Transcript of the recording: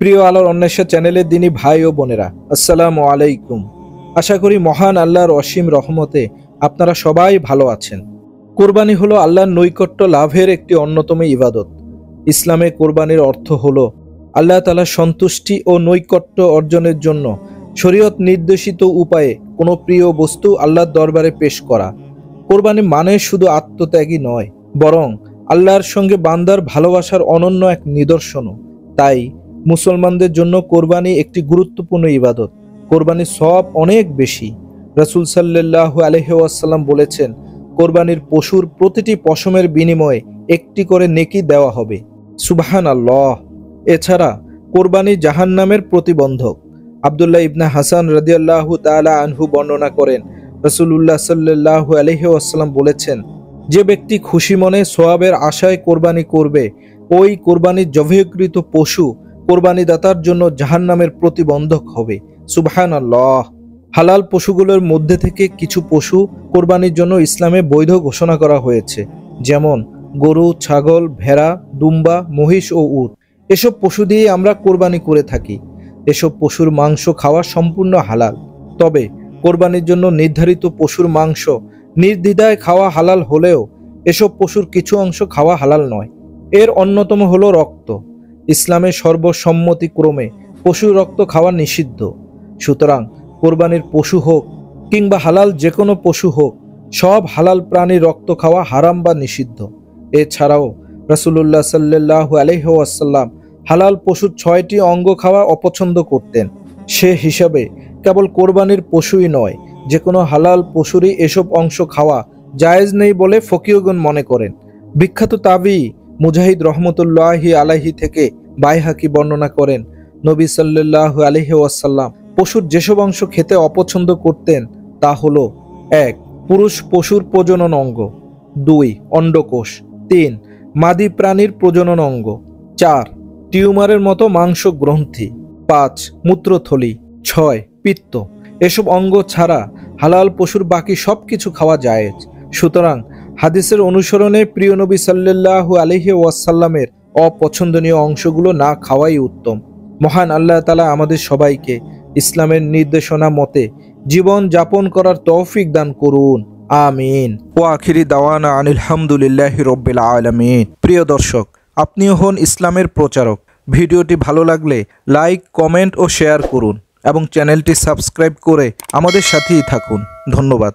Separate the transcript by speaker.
Speaker 1: প্রিয় আলোর অন্বেষা চ্যানেলের দিনী ভাই ও বোনেরা, আসসালামু আলাইকুম। আশা করি মহান আল্লাহর অসীম রহমতে আপনারা সবাই ভালো আছেন। কোরবানি হলো আল্লাহর নৈকট্য লাভের একটি অন্যতম ইবাদত। ইসলামে কোরবানির অর্থ হলো আল্লাহ তাআলার সন্তুষ্টি ও নৈকট্য অর্জনের জন্য শরীয়ত নির্দেশিত উপায়ে কোনো প্রিয় বস্তু আল্লাহর দরবারে পেশ করা। কোরবানি মানে শুধু আত্মত্যাগী নয়, বরং আল্লাহর সঙ্গে বান্দার ভালোবাসার অনন্য এক নিদর্শনও। তাই মুসলমানদের জন্য কোরবানি একটি গুরুত্বপূর্ণ ইবাদত। কোরবানির সওয়াব অনেক বেশি। রাসূল সাল্লাল্লাহু আলাইহি ওয়াসাল্লাম বলেছেন, কোরবানির পশুর প্রতিটি পশমের বিনিময়ে একটি করে নেকি দেওয়া হবে। সুবহানাল্লাহ। এছাড়া কোরবানি জাহান্নামের প্রতিবন্ধক। আব্দুল্লাহ ইবনে হাসান রাদিয়াল্লাহু তাআলা আনহু বর্ণনা করেন, রাসূলুল্লাহ সাল্লাল্লাহু আলাইহি ওয়াসাল্লাম বলেছেন, যে ব্যক্তি খুশি মনে সওয়াবের আশায় কোরবানি করবে, ওই কোরবানির জবাহকৃত পশু কোরবানিদাতার জন্য জাহান্নামের প্রতিবন্ধক হবে। সুবহানাল্লাহ। হালাল পশুগুলোর মধ্যে থেকে কিছু পশু কোরবানির জন্য ইসলামে বৈধ ঘোষণা করা হয়েছে, যেমন গরু, ছাগল, ভেড়া, দুম্বা, মহিষ ও উট। এসব পশু দিয়ে আমরা কোরবানি করে থাকি। এসব পশুর মাংস খাওয়া সম্পূর্ণ হালাল। তবে কোরবানির জন্য নির্ধারিত পশুর মাংস নির্দ্বিধায় খাওয়া হালাল হলেও এসব পশুর কিছু অংশ খাওয়া হালাল নয়। এর অন্যতম হলো রক্ত। ইসলামের সর্বসম্মতিক্রমে পশুর রক্ত খাওয়া নিষিদ্ধ। সুতরাং কোরবানির পশু হোক কিংবা হালাল যে কোনো পশু হোক, সব হালাল প্রাণীর রক্ত খাওয়া হারাম বা নিষিদ্ধ। এছাড়াও রাসূলুল্লাহ সাল্লাল্লাহু আলাইহি ওয়াসাল্লাম হালাল পশুর 6টি অঙ্গ খাওয়া অপছন্দ করতেন। সে হিসাবে কেবল কোরবানির পশুই নয়, যে কোনো হালাল পশুরই এসব অংশ খাওয়া জায়েজ নেই বলে ফকিহগণ মনে করেন। বিখ্যাত তাবী মুজাহিদ রহমতুল্লাহি আলাইহি থেকে বাইহাকি বর্ণনা করেন, নবী সাল্লাল্লাহু আলাইহি ওয়াসাল্লাম পশুর যেসব অংশ খেতে অপছন্দ করতেন তা হলো: 1. পুরুষ পশুর প্রজনন অঙ্গ, 2. অন্ডকোষ, 3. মাদি প্রাণীর প্রজনন অঙ্গ, 4. টিউমারের মতো মাংস গ্রন্থি, 5. মূত্রথলি, 6. পিত্ত। এসব অঙ্গ ছাড়া হালাল পশুর বাকি সব কিছু খাওয়া জায়েজ। সুতরাং হাদিসের অনুসরণে প্রিয় নবী সাল্লাল্লাহু আলাইহি ওয়াসাল্লামের অপছন্দনীয় অংশগুলো না খাওয়াই উত্তম। মহান আল্লাহ তাআলা আমাদের সবাইকে ইসলামের নির্দেশনা মতে জীবন যাপন করার তৌফিক দান করুন। আমিন। ওয়া আখিরি দাওয়ানা আনিল হামদুলিল্লাহি রাব্বিল আলামিন। প্রিয় দর্শক, আপনিও হন ইসলামের প্রচারক। ভিডিওটি ভালো লাগলে লাইক, কমেন্ট ও শেয়ার করুন এবং চ্যানেলটি সাবস্ক্রাইব করে আমাদের সাথেই থাকুন। ধন্যবাদ।